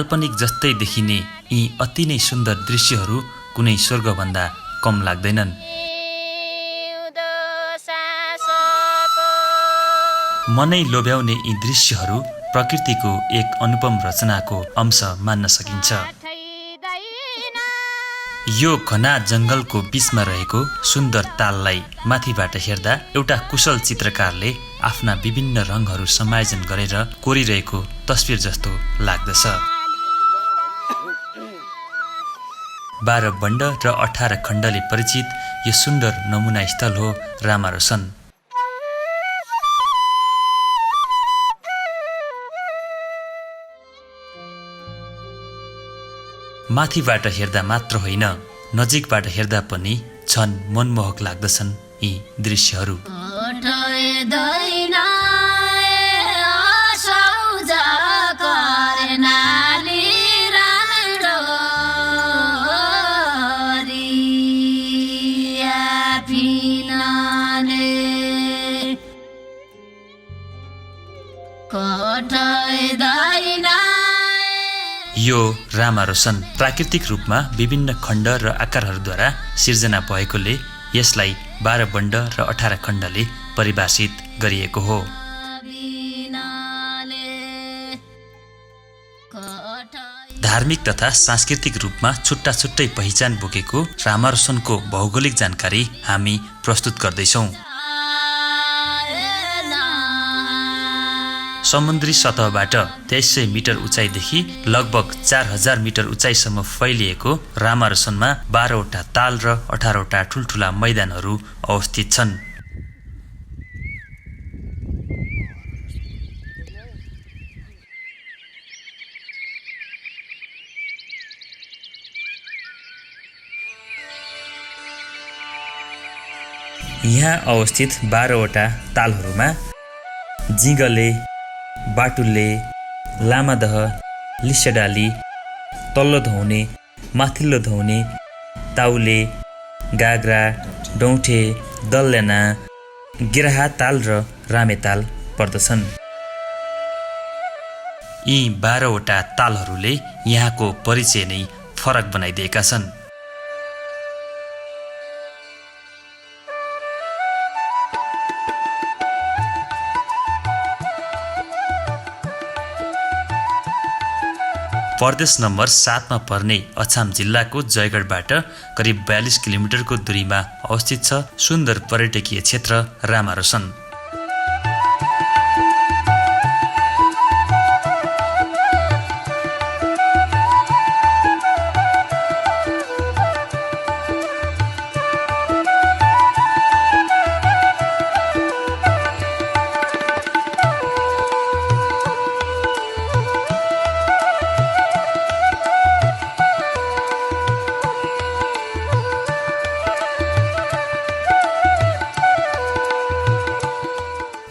काल्पनिक जस्तै देखिने यी अति नै सुन्दर दृश्यहरू कुनै स्वर्गभन्दा कम लाग्दैनन्। मनै लोभ्याउने यी दृश्यहरू प्रकृतिको एक अनुपम रचनाको अंश मान्न सकिन्छ। यो घना जंगलको बीचमा रहेको सुन्दर ताललाई माथिबाट हेर्दा एउटा कुशल चित्रकारले आफ्ना विभिन्न रङहरू समायोजन गरेर कोरिरहेको तस्बिर जस्तो लाग्दछ। 12 बण्ड र 18 खण्डले परिचित यो सुन्दर नमुना स्थल हो रामारोसन। माथिबाट हेर्दा मात्र होइन, नजिकबाट हेर्दा पनि झन् मनमोहक लाग्दछन् यी दृश्यहरू। यो रामारोसन प्राकृतिक रूपमा विभिन्न खण्ड र आकारहरूद्वारा सिर्जना भएकोले यसलाई 12 बण्ड र 18 खण्डले परिभाषित गरिएको हो। धार्मिक तथा सांस्कृतिक रूपमा छुट्टा छुट्टै पहिचान बोकेको रामारोसनको भौगोलिक जानकारी हामी प्रस्तुत गर्दैछौँ। समुद्री सतहबाट 2300 मिटर उचाइदेखि लगभग 4000 मिटर उचाइसम्म फैलिएको रामारोसनमा 12 वटा ताल र 18 वटा ठुल्ठुला मैदानहरू अवस्थित छन्। यहाँ अवस्थित 12 वटा तालहरूमा जिगले, बाटुल्ले, लामादह, लिस्यडाली, तल्लो धौने, माथिल्लो धौने, ताउले, गाग्रा, डौठे, दल्याना, गिराहा ताल र रामे ताल पर्दछन्। यी 12 वटा तालहरूले यहाँको परिचय नै फरक बनाइदिएका छन्। प्रदेश नम्बर 7 मा पर्ने अछाम जिल्लाको जयगढबाट करिब 42 किलोमिटरको दूरीमा अवस्थित छ सुन्दर पर्यटकीय क्षेत्र रामारोसन।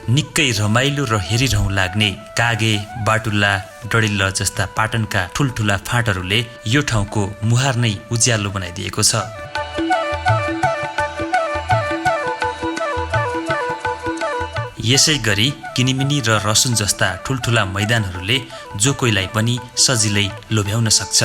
निकै रमाइलो र हेरिरहँ लाग्ने कागे, बाटुल्ला, डढिल्ल जस्ता पाटनका ठुल्ठुला फाँटहरूले यो ठाउँको मुहार नै उज्यालो बनाइदिएको छ। यसै गरी किनिमिनी र रसुन जस्ता ठुल्ठुला मैदानहरूले जो कोहीलाई पनि सजिलै लोभ्याउन सक्छ।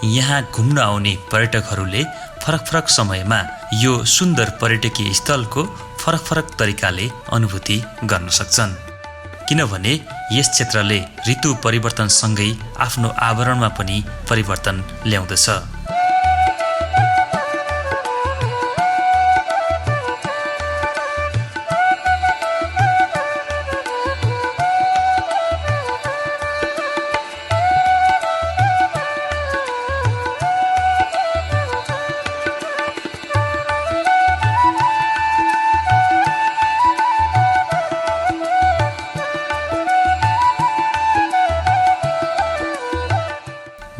यहाँ घुम्न आउने पर्यटकहरूले फरक फरक समयमा यो सुन्दर पर्यटकीय स्थलको फरक फरक तरिकाले अनुभूति गर्न सक्छन्। किनभने यस क्षेत्रले ऋतु परिवर्तनसँगै आफ्नो आवरणमा पनि परिवर्तन ल्याउँदछ।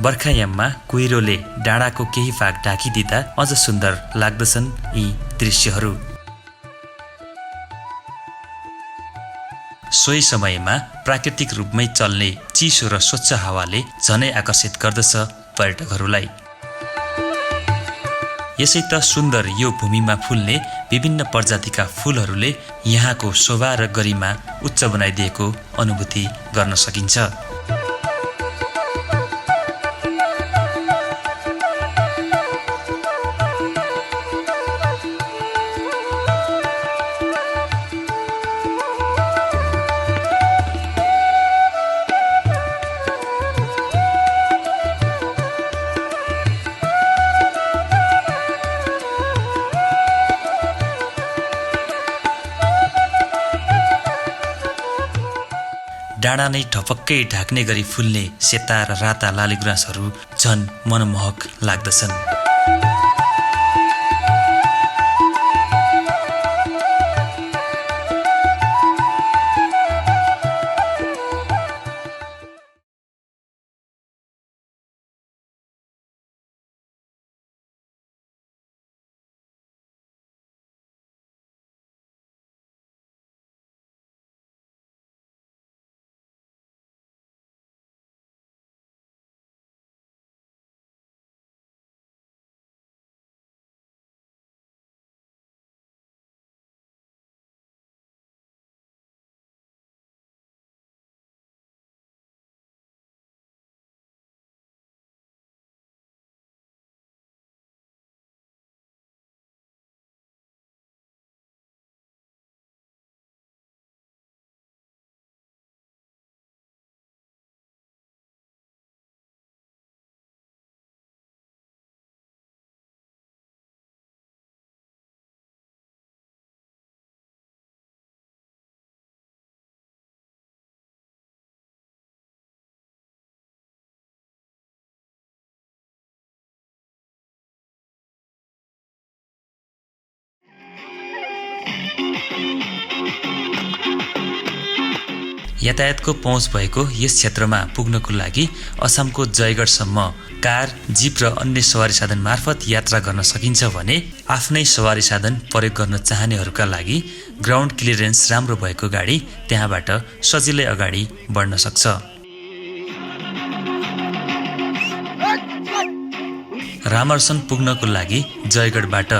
बर्खायाममा कुहिरोले डाँडाको केही भाग ढाकिदिँदा अझ सुन्दर लाग्दछन् यी दृश्यहरू। सोही समयमा प्राकृतिक रूपमै चल्ने चिसो र स्वच्छ हावाले झनै आकर्षित गर्दछ पर्यटकहरूलाई। यसै त सुन्दर यो भूमिमा फुल्ने विभिन्न प्रजातिका फूलहरूले यहाँको शोभा र गरिमा उच्च बनाइदिएको अनुभूति गर्न सकिन्छ। डाँडा नै ढपक्कै ढाक्ने गरी फुल्ने सेता र राता लालीगुँरासहरू झन् मनमोहक लाग्दछन्। यातायातको पहुँच भएको यस क्षेत्रमा पुग्नको लागि असमको जयगढसम्म कार, जीप र अन्य सवारी साधन मार्फत यात्रा गर्न सकिन्छ भने आफ्नै सवारी साधन प्रयोग गर्न चाहनेहरूका लागि ग्राउन्ड क्लियरेन्स राम्रो भएको गाडी त्यहाँबाट सजिलै अगाडि बढ्न सक्छ। रामरसन पुग्नको लागि जयगढबाट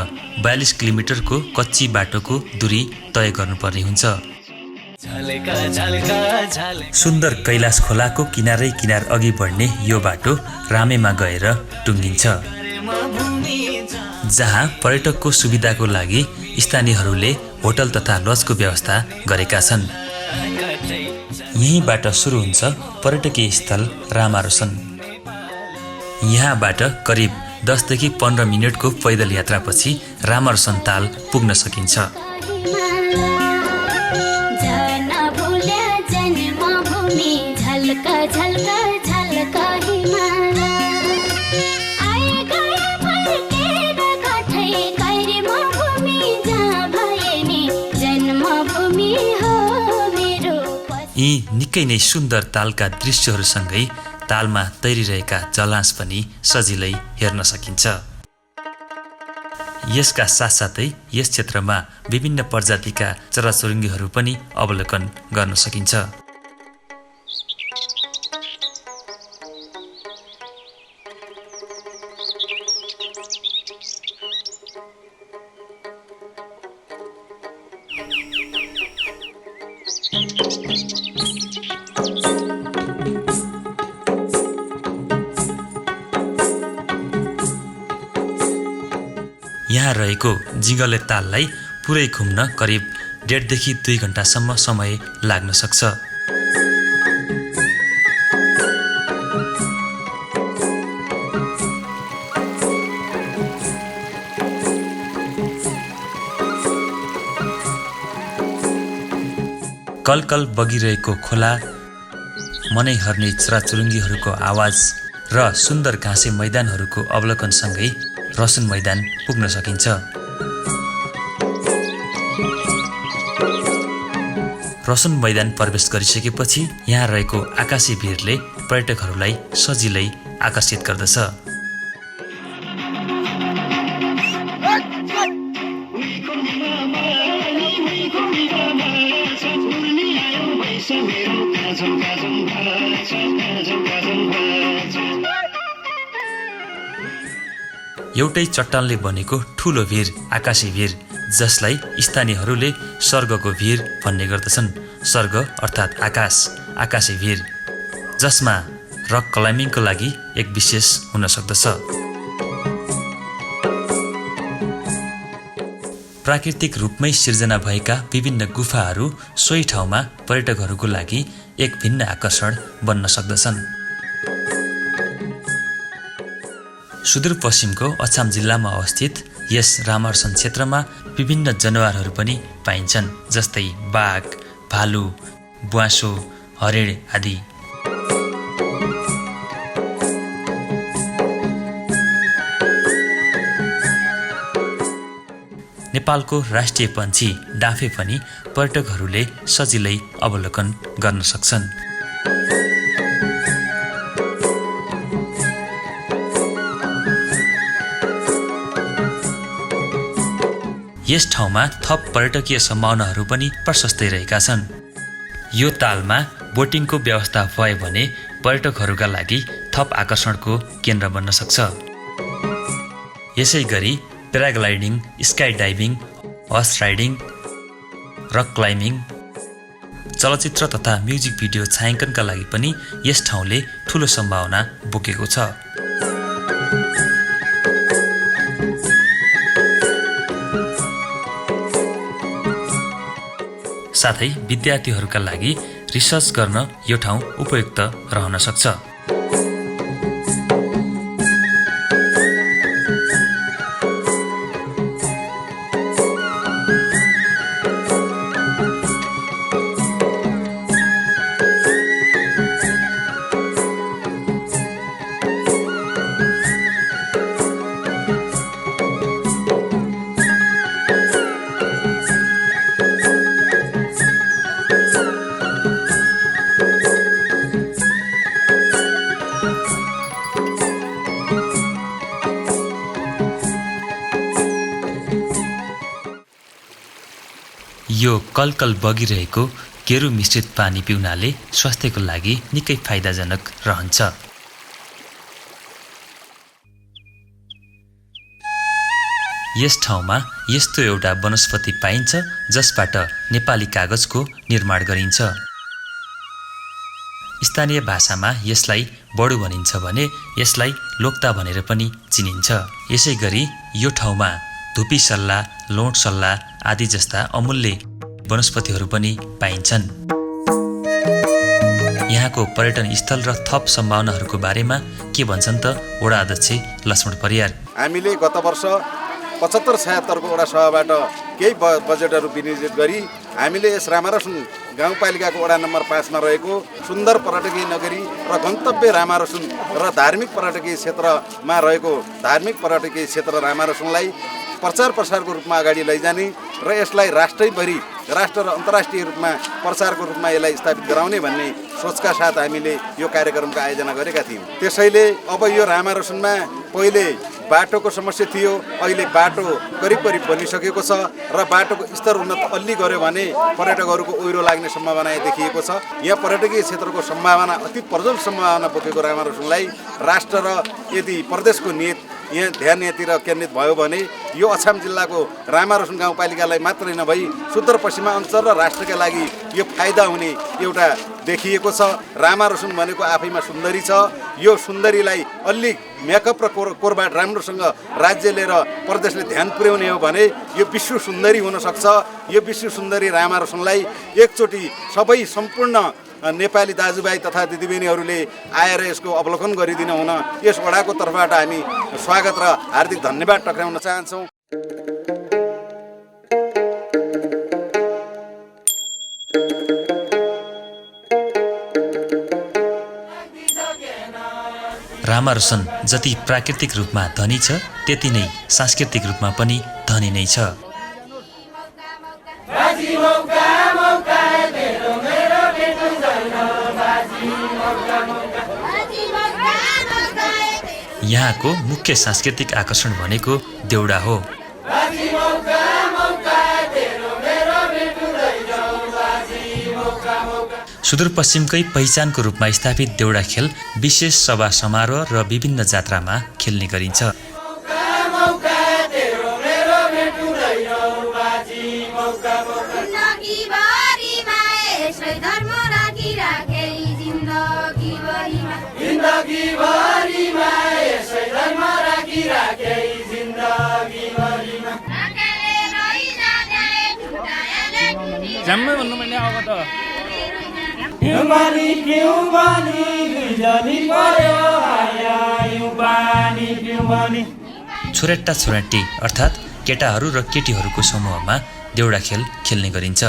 42 किलोमिटरको कच्ची बाटोको दूरी तय गर्नुपर्ने हुन्छ। सुन्दर कैलाश खोलाको किनारै किनार अघि बढ्ने यो बाटो रामेमा गएर टुङ्गिन्छ, जहाँ पर्यटकको सुविधाको लागि स्थानीयहरूले होटल तथा लजको व्यवस्था गरेका छन्। यहीँबाट सुरु हुन्छ पर्यटकीय स्थल रामारोसन। यहाँबाट करिब 10 देखि 15 मिनटको पैदल यात्रापछि रामारोसन ताल पुग्न सकिन्छ। यी निकै नै सुन्दर तालका दृश्यहरूसँगै तालमा तैरिरहेका जलहाँस पनि सजिलै हेर्न सकिन्छ। यसका साथसाथै यस क्षेत्रमा विभिन्न प्रजातिका चराचुरुङ्गीहरू पनि अवलोकन गर्न सकिन्छ। यहाँ रहेको जिगले ताललाई पुरै घुम्न करिब 1.5 देखि 2 घण्टासम्म समय लाग्न सक्छ। कलकल बगिरहेको खोला, मनै हर्ने चराचुरुङ्गीहरूको आवाज र सुन्दर घाँसे मैदानहरूको अवलोकनसँगै रसुन मैदान पुग्न सकिन्छ। रसुन मैदान प्रवेश गरिसकेपछि यहाँ रहेको आकाशी भिरले पर्यटकहरूलाई सजिलै आकर्षित गर्दछ। एउटै चट्टानले बनेको ठूलो भिर आकाशी भिर, जसलाई स्थानीयहरूले स्वर्गको भिर भन्ने गर्दछन्। स्वर्ग अर्थात् आकाश, आकाशी भिर, जसमा रक क्लाइम्बिङको लागि एक विशेष हुन सक्दछ। प्राकृतिक रूपमै सिर्जना भएका विभिन्न गुफाहरू सोही ठाउँमा पर्यटकहरूको लागि एक भिन्न आकर्षण बन्न सक्दछन्। सुदूरपश्चिमको अछाम जिल्लामा अवस्थित यस रामार्सन क्षेत्रमा विभिन्न जनावरहरू पनि पाइन्छन्, जस्तै बाघ, भालु, ब्वाँसो, हरिण आदि। नेपालको राष्ट्रिय पन्छी डाँफे पनि पर्यटकहरूले सजिलै अवलोकन गर्न सक्छन्। यस ठाउँमा थप पर्यटकीय सम्भावनाहरू पनि प्रशस्तै रहेका छन्। यो तालमा बोटिङको व्यवस्था भए भने पर्यटकहरूका लागि थप आकर्षणको केन्द्र बन्न सक्छ। यसै गरी paragliding, sky diving, horse riding, rock climbing, चलचित्र तथा म्युजिक भिडियो छायाङ्कनका लागि पनि यस ठाउँले ठूलो सम्भावना बोकेको छ। साथै विद्यार्थीहरूका लागि रिसर्च गर्न यो ठाउँ उपयुक्त रहन सक्छ। यो कलकल बगिरहेको केरु मिश्रित पानी पिउनाले स्वास्थ्यको लागि निकै फाइदाजनक रहन्छ। यस ठाउँमा यस्तो एउटा वनस्पति पाइन्छ जसबाट नेपाली कागजको निर्माण गरिन्छ। स्थानीय भाषामा यसलाई बडु भनिन्छ भने यसलाई लोक्ता भनेर पनि चिनिन्छ। यसै गरी यो ठाउँमा धुपी सल्ला, लोट सल्ला आदि जस्ता अमूल्य वनस्पतिहरू पनि पाइन्छन्। यहाँको पर्यटन स्थल र थप सम्भावनाहरूको बारेमा के भन्छन् त वडा अध्यक्ष लक्ष्मण परियार। हामीले गत वर्ष 75-76 वडा सभाबाट केही बजेटहरू विनियोजित गरी हामीले यस रामारसन गाउँपालिकाको वडा नम्बर 5 मा रहेको सुन्दर पर्यटकीय नगरी र गन्तव्य रामारसन र धार्मिक पर्यटकीय क्षेत्रमा रहेको धार्मिक पर्यटकीय क्षेत्र रामारसनलाई प्रचार प्रसारको रूपमा अगाडि लैजाने र यसलाई राष्ट्रैभरि राष्ट्र र अन्तर्राष्ट्रिय रूपमा प्रचारको रूपमा यसलाई स्थापित गराउने भन्ने सोचका साथ हामीले यो कार्यक्रमको आयोजना गरेका थियौँ। त्यसैले अब यो रामारसनमा पहिले बाटोको समस्या थियो, अहिले बाटो करिब बनिसकेको छ र बाटोको स्तर उन्नत अलि गर्यो भने पर्यटकहरूको ओहिरो लाग्ने सम्भावना देखिएको छ। यहाँ पर्यटकीय क्षेत्रको सम्भावना अति प्रज्वल सम्भावना बोकेको रामारसनलाई राष्ट्र र यदि प्रदेशको नियत यहाँ ध्यान यहाँतिर केन्द्रित भयो भने यो अछाम जिल्लाको रामारसन गाउँपालिकालाई मात्रै नभई सुदूरपश्चिमाञ्चल र राष्ट्रका लागि यो फाइदा हुने एउटा देखिएको छ। रामारसन भनेको आफैमा सुन्दरी छ। यो सुन्दरीलाई अलि मेकअप र कोरबाट राम्रोसँग राज्यले र प्रदेशले ध्यान पुर्याउने हो भने यो विश्व सुन्दरी हुन सक्छ। यो विश्व सुन्दरी रामारसनलाई एकचोटि सबै सम्पूर्ण नेपाली दाजुभाइ तथा दिदीबहिनीहरूले आएर यसको अवलोकन गरिदिन हुन यस वडाको तर्फबाट हामी स्वागत र हार्दिक धन्यवाद टक्राउन चाहन्छौँ। रामा रोशन जति प्राकृतिक रूपमा धनी छ त्यति नै सांस्कृतिक रूपमा पनि धनी नै छ। यहाँको मुख्य सांस्कृतिक आकर्षण भनेको देउडा हो। सुदूरपश्चिमकै पहिचानको रूपमा स्थापित देउडा खेल विशेष सभा समारोह र विभिन्न जात्रामा खेल्ने गरिन्छ। जम्मै भन्नु मैले अब त छोरेट्टा छोराटी अर्थात् केटाहरू र केटीहरूको समूहमा देउडा खेल खेल्ने गरिन्छ।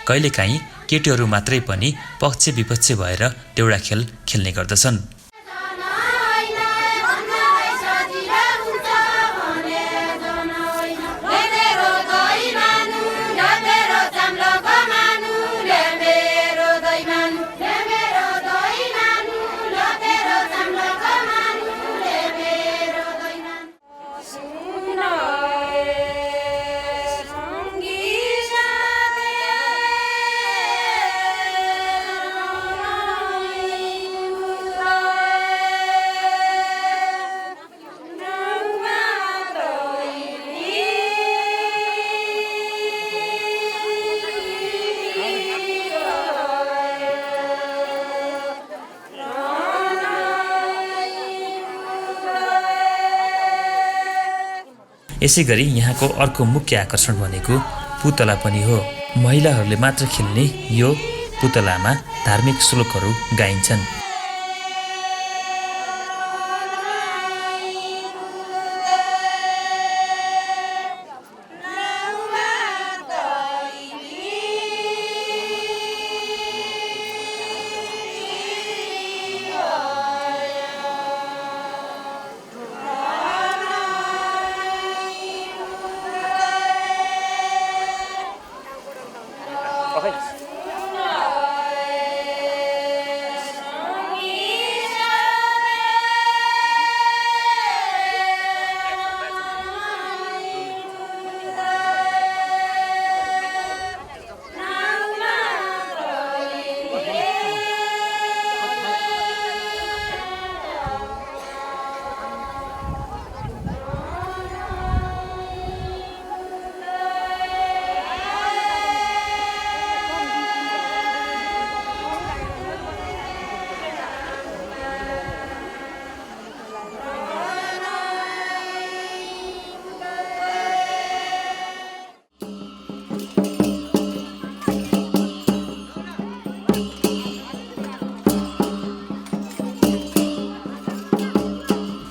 कहिलेकाहीँ केटीहरू मात्रै पनि पक्ष विपक्ष भएर देउडा खेल खेल्ने गर्दछन्। यसैगरी यहाँको अर्को मुख्य आकर्षण भनेको पुतला पनि हो। महिलाहरूले मात्र खेल्ने यो पुतलामा धार्मिक श्लोकहरू गाइन्छन्।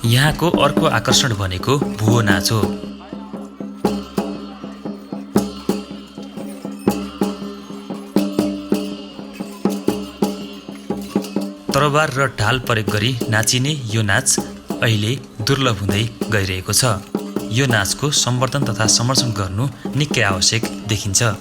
यहाँको अर्को आकर्षण भनेको भुवो नाच हो। तरबार र ढाल प्रयोग गरी नाचिने यो नाच अहिले दुर्लभ हुँदै गइरहेको छ। यो नाचको सम्वर्धन तथा संरक्षण गर्नु निकै आवश्यक देखिन्छ।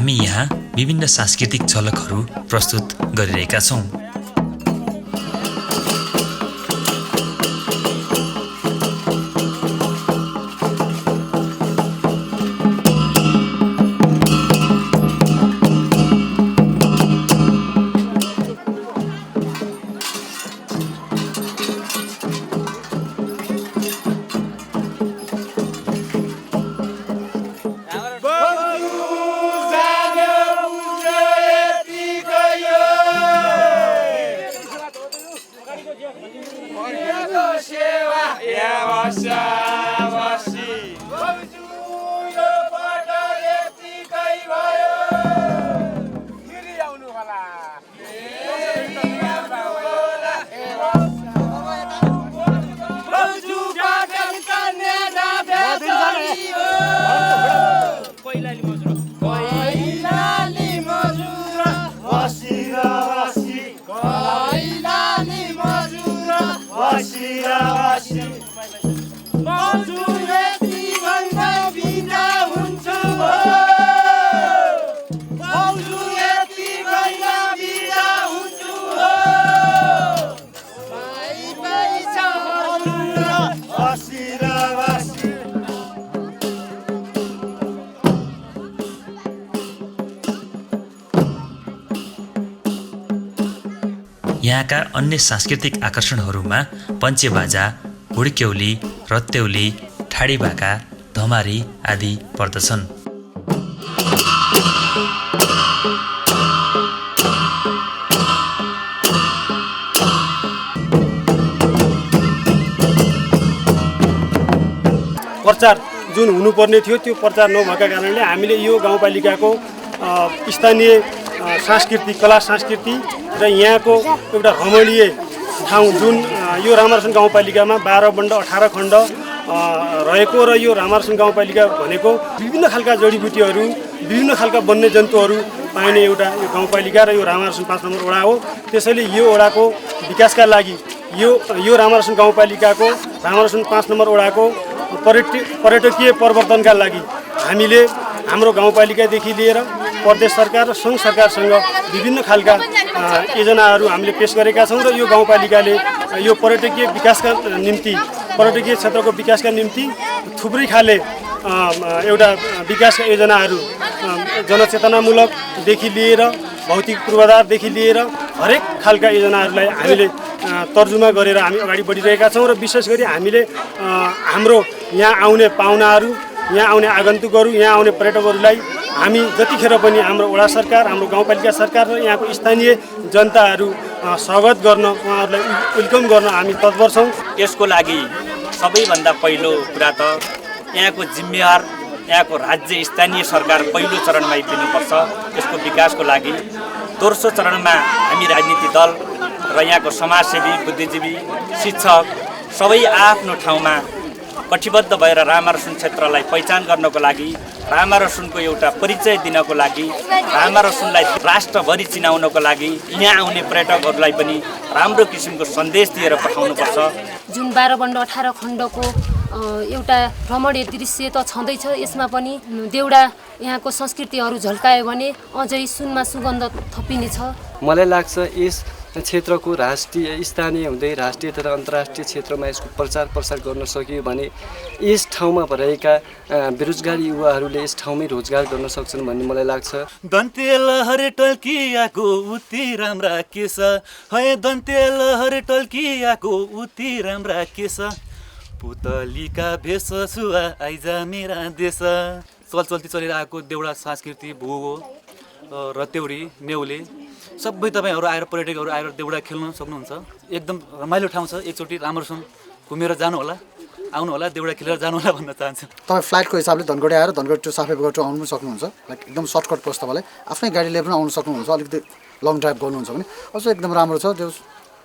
हामी यहाँ विभिन्न सांस्कृतिक झलकहरू प्रस्तुत गरिरहेका छौँ। यहाँका अन्य सांस्कृतिक आकर्षणहरूमा पञ्चेबाजा, हुड्क्यौली, रत्त्यौली, ठाडीभाका, धमारी आदि पर्दछन्। प्रचार जुन हुनुपर्ने थियो त्यो प्रचार नभएका कारणले हामीले यो गाउँपालिकाको स्थानीय सांस्कृतिक कला संस्कृति र यहाँको एउटा रमणीय ठाउँ जुन यो रामरसन गाउँपालिकामा 12 वडा 18 खण्ड रहेको र यो रामरसन गाउँपालिका भनेको विभिन्न खालका जडीबुटीहरू विभिन्न खालका वन्यजन्तुहरू पाइने एउटा यो गाउँपालिका र यो रामरसन 5 नम्बर वडा हो। त्यसैले यो वडाको विकासका लागि यो रामरसन गाउँपालिकाको रामरसन 5 नम्बर वडाको पर्यटकीय परिवर्तनका लागि हामीले हाम्रो गाउँपालिकादेखि लिएर प्रदेश सरकार र सङ्घ सरकारसँग विभिन्न खालका योजनाहरू हामीले पेश गरेका छौँ र यो गाउँपालिकाले यो पर्यटकीय विकासका निम्ति पर्यटकीय क्षेत्रको विकासका निम्ति थुप्रै खाले एउटा विकासका योजनाहरू जनचेतनामूलकदेखि लिएर भौतिक पूर्वाधारदेखि लिएर हरेक खालका योजनाहरूलाई हामीले तर्जुमा गरेर हामी अगाडि बढिरहेका छौँ र विशेष गरी हामीले हाम्रो यहाँ आउने पाहुनाहरू यहाँ आउने आगन्तुकहरू यहाँ आउने पर्यटकहरूलाई हामी जतिखेर पनि हाम्रो वडा सरकार हाम्रो गाउँपालिका सरकार र यहाँको स्थानीय जनताहरू स्वागत गर्न उहाँहरूलाई वेलकम गर्न हामी तत्पर छौँ। यसको लागि सबैभन्दा पहिलो कुरा त यहाँको जिम्मेवार यहाँको राज्य स्थानीय सरकार पहिलो चरणमा दिनुपर्छ। यसको विकासको लागि दोस्रो चरणमा हामी राजनीतिक दल र यहाँको समाजसेवी बुद्धिजीवी शिक्षक सबै आफ्नो ठाउँमा कटिबद्ध भएर रामरसन क्षेत्रलाई पहिचान गर्नको लागि रामरसनको एउटा परिचय दिनको लागि रामरसनलाई राष्ट्रभरि चिनाउनको लागि यहाँ आउने पर्यटकहरूलाई पनि राम्रो किसिमको सन्देश दिएर पठाउनुपर्छ। जुन 12 वडा 18 खण्डको एउटा रमणीय दृश्य त छँदैछ, यसमा पनि देउडा यहाँको संस्कृतिहरू झल्कायो भने अझै सुनमा सुगन्ध थपिनेछ। मलाई लाग्छ यस क्षेत्रको राष्ट्रिय स्थानीय हुँदै राष्ट्रिय तथा अन्तर्राष्ट्रिय क्षेत्रमा यसको प्रचार प्रसार गर्न सकियो भने यस ठाउँमा रहेका बेरोजगारी युवाहरूले यस ठाउँमै रोजगार गर्न सक्छन् भन्ने मलाई लाग्छ। दन्ते लहर टल्कियाको उति राम्रा केस है दन्ते लहर टल्कियाको उति राम्रा केस पुतलीका भेष छुवा आइजा मेरा देश। चलचल्ती चलिरहेको देउडा संस्कृति भूगोल रत्त्यौरी नेउले सबै तपाईँहरू आएर पर्यटकहरू आएर देउडा खेल्न सक्नुहुन्छ। एकदम रमाइलो ठाउँ छ। एकचोटि राम्रोसँग घुमेर जानु होला, आउनु होला, देउडा खेलेर जानु होला भन्न चाहन्छु। तपाईँ फ्लाइटको हिसाबले धनगढी आएर धनगढी टु साफेबगढ टु आउनु पनि सक्नुहुन्छ। लाइक एकदम सर्टकट पर्छ। तपाईँलाई आफ्नै गाडीले पनि आउनु सक्नुहुन्छ। अलिकति लङ ड्राइभ गर्नुहुन्छ भने अझ एकदम राम्रो छ।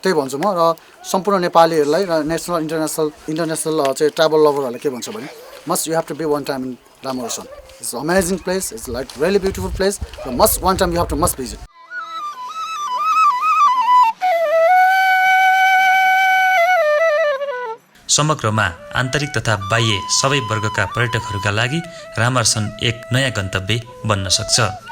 त्यही भन्छु म। र सम्पूर्ण नेपालीहरूलाई र नेसनल इन्टरनेसनल चाहिँ ट्राभल लभरहरूलाई के भन्छु भने must you have to be one time in रामरसन। It's amazing place. It's like really beautiful place. Must one time you have to must visit. समग्रमा आन्तरिक तथा बाह्य सबै वर्गका पर्यटकहरूका लागि रामरसन एक नयाँ गन्तव्य बन्न सक्छ।